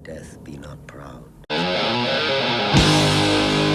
Death be not proud.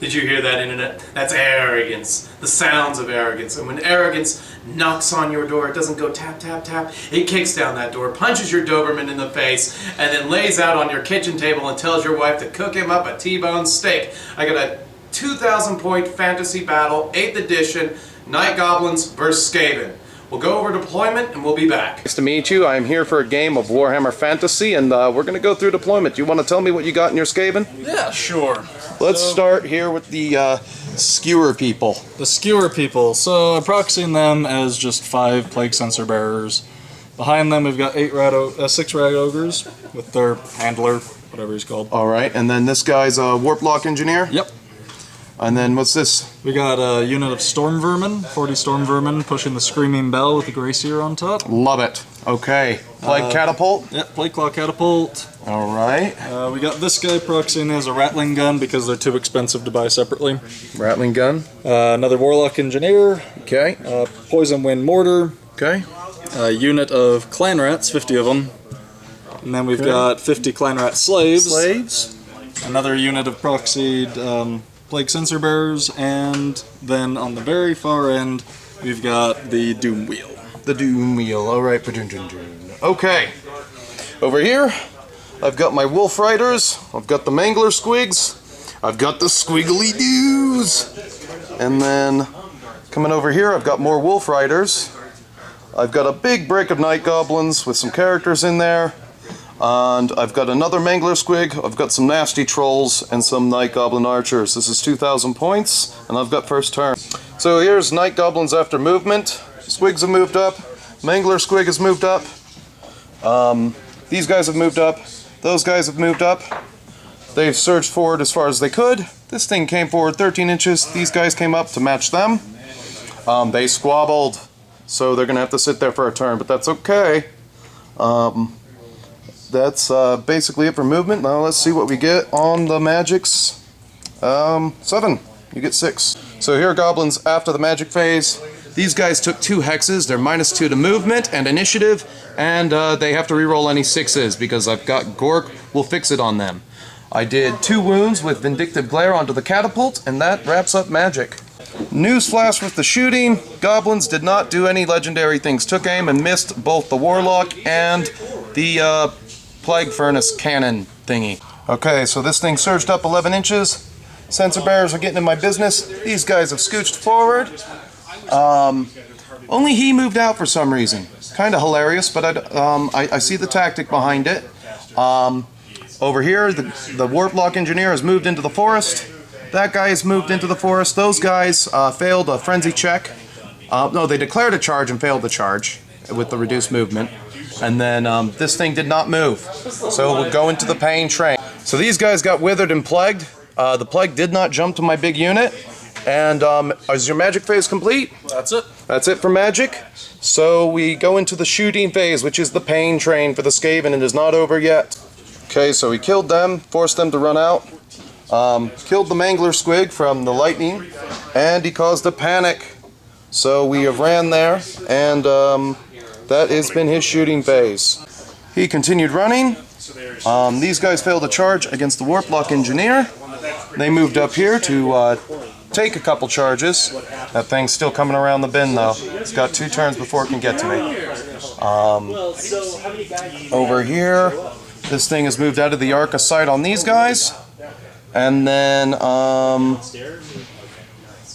Did you hear that, internet? That's arrogance. The sounds of arrogance. And when arrogance knocks on your door, it doesn't go tap, tap, tap. It kicks down that door, punches your Doberman in the face, and then lays out on your kitchen table and tells your wife to cook him up a T-bone steak. I got a 2,000 point fantasy battle, 8th edition, Night Goblins versus Skaven. We'll go over deployment and we'll be back. Nice to meet you. I'm here for a game of Warhammer Fantasy, and we're going to go through deployment. Do you want to tell me what you got in your Skaven? Yeah, sure. Let's start here with the skewer people. The skewer people. So I'm proxying them as just 5 plague sensor bearers. Behind them we've got 6 rag ogres with their handler, whatever he's called. All right, and then this guy's a warp lock engineer? Yep. And then what's this? We got a unit of storm vermin, 40 storm vermin, pushing the screaming bell with the gray seer on top. Love it. Okay. Plague catapult? Yep, plague claw catapult. All right. We got this guy proxying as a rattling gun because they're too expensive to buy separately. Rattling gun. Another warlock engineer. Okay. Poison wind mortar. Okay. A unit of clan rats, 50 of them. And then we've got 50 clan rat slaves. Slaves. Another unit of proxied plague sensor bearers, and then on the very far end we've got the doom wheel. The doom wheel. All right. Okay. Over here, I've got my wolf riders. I've got the mangler squigs. I've got the squiggly doos. And then coming over here, I've got more wolf riders. I've got a big break of night goblins with some characters in there. And I've got another mangler squig, I've got some nasty trolls, and some night goblin archers. This is 2,000 points, and I've got first turn. So here's night goblins after movement. Squigs have moved up. Mangler squig has moved up. These guys have moved up. Those guys have moved up. They've surged forward as far as they could. This thing came forward 13 inches. These guys came up to match them. They squabbled, so they're going to have to sit there for a turn, but that's okay. That's basically it for movement. Now let's see what we get on the magics. 7. You get 6. So here are goblins after the magic phase. These guys took 2 hexes. They're -2 to movement and initiative, and they have to reroll any 6s because I've got Gork will fix it on them. I did 2 wounds with Vindictive Glare onto the catapult, and that wraps up magic. Newsflash with the shooting. Goblins did not do any legendary things. Took aim and missed both the warlock and the plague furnace cannon thingy. Okay, so this thing surged up 11 inches. Sensor bearers are getting in my business. These guys have scooched forward. Only he moved out for some reason. Kind of hilarious, but I see the tactic behind it. Over here, the warp lock engineer has moved into the forest. That guy has moved into the forest. Those guys failed a frenzy check. No, they declared a charge and failed the charge with the reduced movement. And then this thing did not move. So we'll go into the pain train. So these guys got withered and plagued. The plague did not jump to my big unit. And is your magic phase complete? That's it. That's it for magic. So we go into the shooting phase, which is the pain train for the Skaven, and it is not over yet. Okay, so we killed them, forced them to run out. Killed the mangler squig from the lightning, and he caused a panic. So we have ran there, and that has been his shooting phase. He continued running. These guys failed a charge against the warp lock engineer. They moved up here to take a couple charges. That thing's still coming around the bend though. It's got 2 turns before it can get to me. Over here, this thing has moved out of the arc of sight on these guys. And then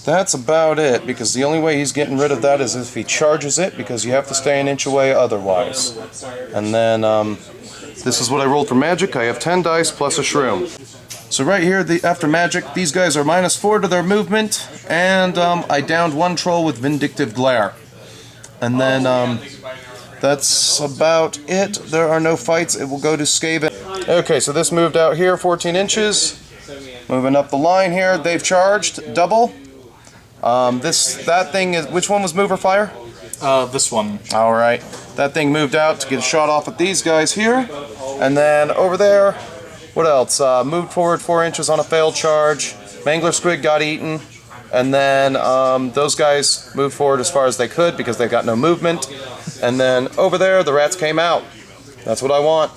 that's about it, because the only way he's getting rid of that is if he charges it, because you have to stay an inch away otherwise. And then this is what I rolled for magic. I have 10 dice plus a shroom. So right here, after magic, these guys are -4 to their movement, and I downed 1 troll with Vindictive Glare. And then that's about it. There are no fights. It will go to Skaven. Okay, so this moved out here 14 inches. Moving up the line here, they've charged double. That thing is, which one was mover fire? This one. All right, that thing moved out to get a shot off at these guys here, and then over there, what else? Moved forward 4 inches on a failed charge. Mangler squig got eaten, and then those guys moved forward as far as they could because they got no movement, and then over there the rats came out. That's what I want.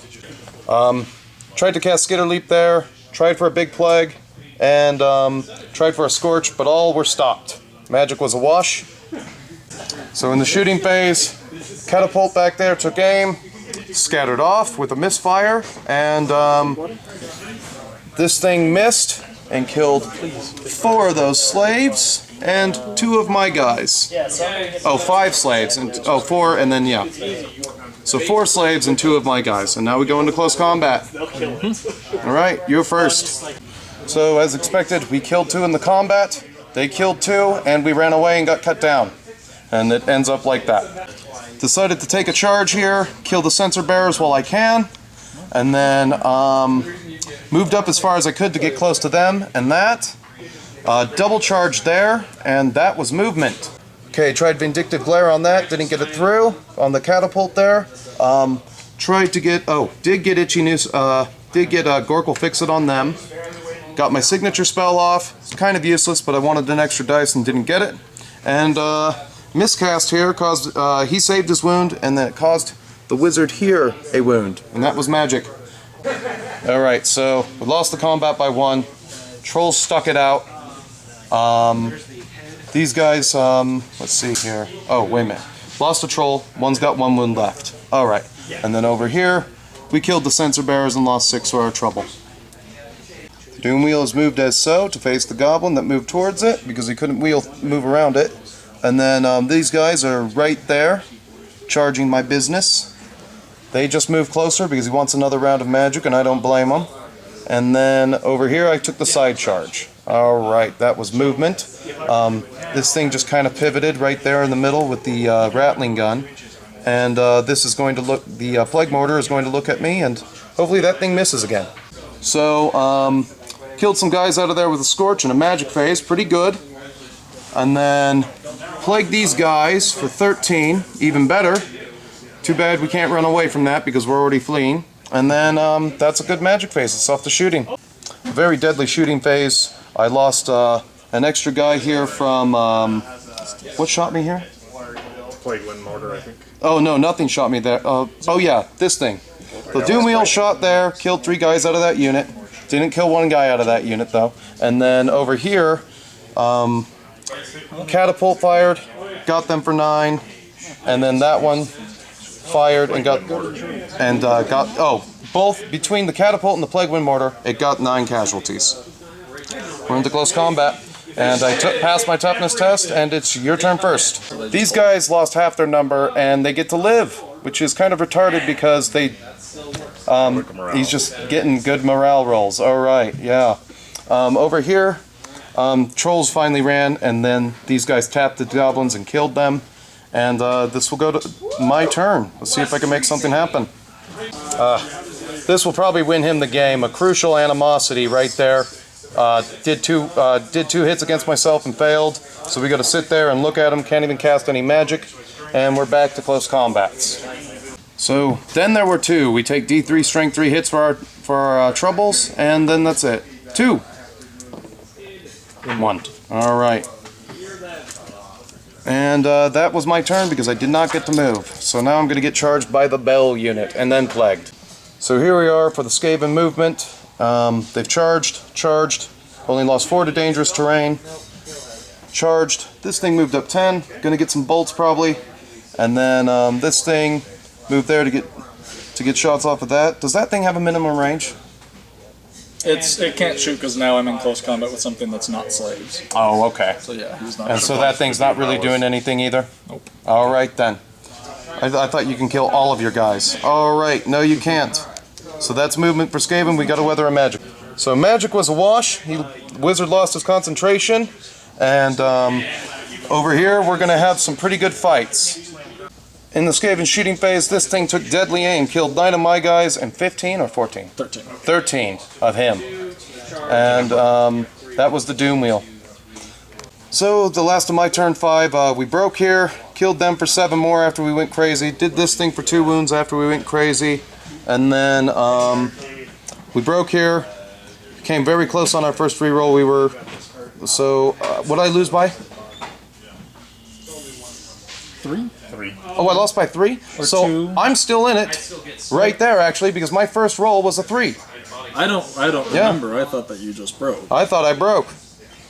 tried to cast Skitter Leap there, tried for a big plague, and tried for a scorch, but all were stopped. Magic was a wash. So in the shooting phase, catapult back there took aim, scattered off with a misfire, and this thing missed and killed 4 of those slaves and 2 of my guys. Oh, 5 slaves and 4, and then yeah. So 4 slaves and 2 of my guys, and now we go into close combat. All right, you're first. So as expected, we killed 2 in the combat. They killed 2, and we ran away and got cut down. And it ends up like that. Decided to take a charge here, kill the sensor bearers while I can, and then moved up as far as I could to get close to them, and that. Double charge there, and that was movement. Okay, tried Vindictive Glare on that, didn't get it through. On the catapult there, tried to get, did get Itchy Noose, did get Gorkle Fix It on them. Got my signature spell off. It's kind of useless, but I wanted an extra dice and didn't get it. And miscast here caused, he saved his wound, and then it caused the wizard here a wound, and that was magic. Alright, so we lost the combat by 1. Trolls stuck it out. These guys, let's see here. Oh, wait a minute. Lost a troll, one's got 1 wound left. Alright, and then over here, we killed the sensor bearers and lost 6 to our trouble. The Doom Wheel is moved as so to face the goblin that moved towards it because he couldn't move around it. And then these guys are right there, charging my business. They just moved closer because he wants another round of magic, and I don't blame him. And then over here I took the side charge. Alright, that was movement. This thing just kind of pivoted right there in the middle with the rattling gun. And this is going to look, the Plague Mortar is going to look at me, and hopefully that thing misses again. So, killed some guys out of there with a Scorch and a Magic Phase, pretty good. And then plagued these guys for 13, even better. Too bad we can't run away from that because we're already fleeing. And then that's a good Magic Phase, it's off the shooting. A very deadly shooting phase. I lost an extra guy here from, what shot me here? Plague Wind Mortar, I think. Oh no, nothing shot me there. Oh yeah, this thing. The Doom Wheel shot there, killed 3 guys out of that unit. Didn't kill 1 guy out of that unit though. And then over here, catapult fired, got them for 9. And then that one fired and got, both between the catapult and the Plague Wind Mortar, it got 9 casualties. We're into close combat, and I passed my toughness test, and it's your turn first. These guys lost half their number, and they get to live, which is kind of retarded because they, he's just getting good morale rolls. All right, yeah. Over here, trolls finally ran, and then these guys tapped the goblins and killed them. And this will go to my turn. Let's see if I can make something happen. This will probably win him the game. A crucial animosity right there. Did two hits against myself and failed. So we got to sit there and look at him. Can't even cast any magic. And we're back to close combats. So then there were 2. We take D3 strength 3 hits for our troubles, and then that's it. 2. 1. All right. And that was my turn because I did not get to move. So now I'm going to get charged by the Bell unit and then plagued. So here we are for the Skaven movement. They've charged, only lost 4 to dangerous terrain. Charged, this thing moved up 10, going to get some bolts probably. And then this thing moved there to get shots off of that. Does that thing have a minimum range? It can't shoot because now I'm in close combat with something that's not slaves. Oh, okay. So yeah, he's not. And so that thing's not really doing anything either? Nope. All right then. I thought you can kill all of your guys. All right, no you can't. So that's movement for Skaven. We got to weather a magic. So magic was a wash. Wizard lost his concentration. And over here we're going to have some pretty good fights. In the Skaven shooting phase, this thing took deadly aim, killed 9 of my guys and 15 or 14? 13. 13 of him. And that was the Doom Wheel. So the last of my turn 5, we broke here, killed them for 7 more after we went crazy, did this thing for 2 wounds after we went crazy, and then we broke here, came very close on our first reroll. We were, so what did I lose by? 3? Oh, I lost by 3? Or so 2. I'm still in it, right there actually, because my first roll was a 3. I don't Yeah. remember. I thought that you just broke. I thought I broke.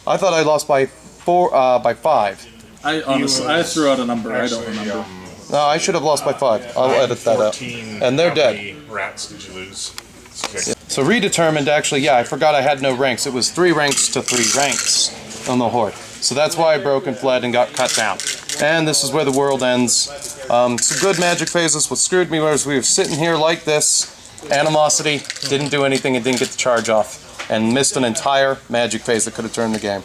I thought I lost by 5. I honestly, I threw out a number. I don't remember. No, I should have lost by 5. I'll edit that out. 14. And they're How dead. many rats did you lose? So redetermined, actually, yeah, I forgot I had no ranks. It was 3 ranks to 3 ranks on the Horde. So that's why I broke and fled and got cut down. And this is where the world ends. Some good magic phases. What screwed me was we were sitting here like this. Animosity, didn't do anything and didn't get the charge off. And missed an entire magic phase that could have turned the game.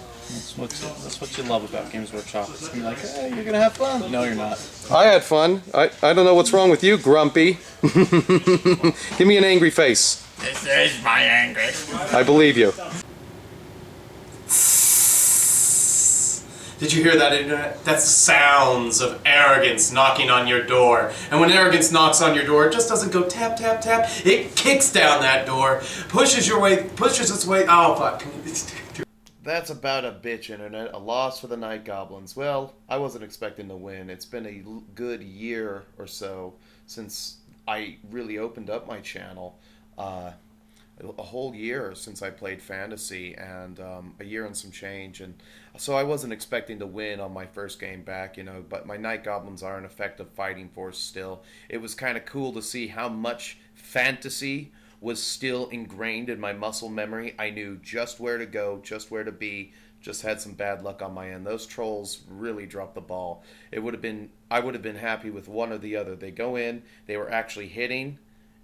That's what you love about Games Workshop. It's gonna be like, hey, you're gonna have fun. No, you're not. I had fun. I don't know what's wrong with you, Grumpy. Give me an angry face. This is my anger. I believe you. Did you hear that, Internet? That's the sounds of arrogance knocking on your door. And when arrogance knocks on your door, it just doesn't go tap, tap, tap. It kicks down that door, pushes its way. Oh, fuck. That's about a bitch, Internet. A loss for the Night Goblins. Well, I wasn't expecting to win. It's been a good year or so since I really opened up my channel. A whole year since I played Fantasy, and a year and some change, and so I wasn't expecting to win on my first game back, you know, but my Night Goblins are an effective fighting force still. It was kind of cool to see how much Fantasy was still ingrained in my muscle memory. I knew just where to go, just where to be, just had some bad luck on my end. Those trolls really dropped the ball. I would have been happy with one or the other. They go in, they were actually hitting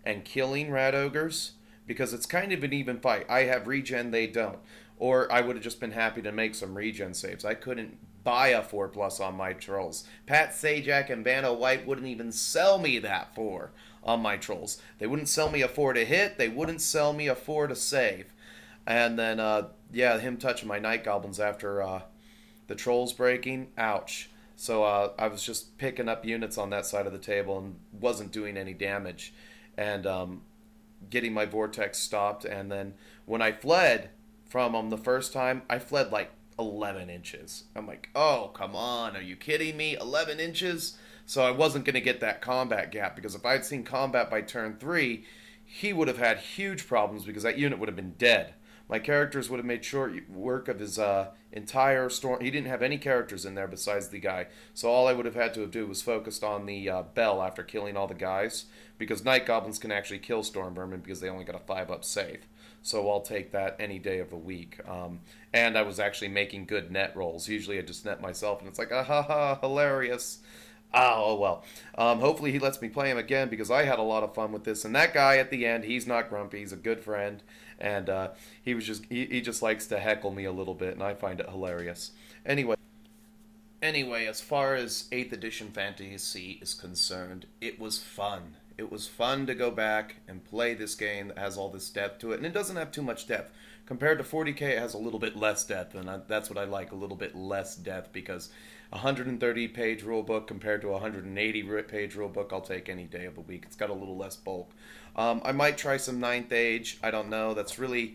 and killing rat ogres, because it's kind of an even fight. I have regen, they don't. Or I would have just been happy to make some regen saves. I couldn't buy a 4+ on my trolls. Pat Sajak and Vanna White wouldn't even sell me that 4 on my trolls. They wouldn't sell me a 4 to hit. They wouldn't sell me a 4 to save. And then, yeah, him touching my Night Goblins after the trolls breaking. Ouch. So I was just picking up units on that side of the table and wasn't doing any damage. And getting my vortex stopped, and then when I fled from them the first time, I fled like 11 inches. I'm like, oh, come on, are you kidding me? 11 inches? So I wasn't going to get that combat gap, because if I'd seen combat by turn 3, he would have had huge problems, because that unit would have been dead. My characters would have made short work of his entire storm. He didn't have any characters in there besides the guy. So all I would have had to do was focused on the bell after killing all the guys. Because Night Goblins can actually kill Storm Vermin because they only got a 5-up save. So I'll take that any day of the week. And I was actually making good net rolls. Usually I just net myself and it's like, ah ha ha, hilarious. Oh well. Hopefully he lets me play him again, because I had a lot of fun with this. And that guy at the end, he's not grumpy. He's a good friend, and he just likes to heckle me a little bit, and I find it hilarious. Anyway, as far as 8th edition Fantasy is concerned, it was fun. It was fun to go back and play this game that has all this depth to it, and it doesn't have too much depth. Compared to 40k, it has a little bit less depth, and that's what I like, a little bit less depth, because 130-page rulebook compared to a 180-page rulebook, I'll take any day of the week. It's got a little less bulk. I might try some 9th Age. I don't know. It's really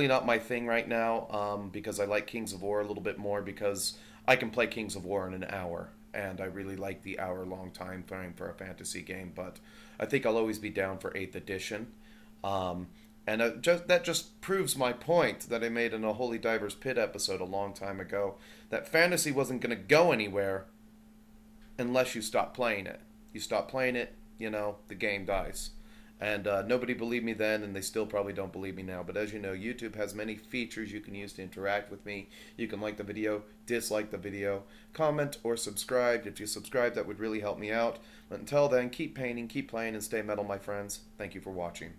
not my thing right now, because I like Kings of War a little bit more, because I can play Kings of War in an hour, and I really like the hour-long time frame for a fantasy game. But I think I'll always be down for 8th edition. And that just proves my point that I made in a Holy Divers Pit episode a long time ago, that fantasy wasn't going to go anywhere unless you stop playing it. You stop playing it, you know, the game dies. And nobody believed me then, and they still probably don't believe me now. But as you know, YouTube has many features you can use to interact with me. You can like the video, dislike the video, comment, or subscribe. If you subscribe, that would really help me out. But until then, keep painting, keep playing, and stay metal, my friends. Thank you for watching.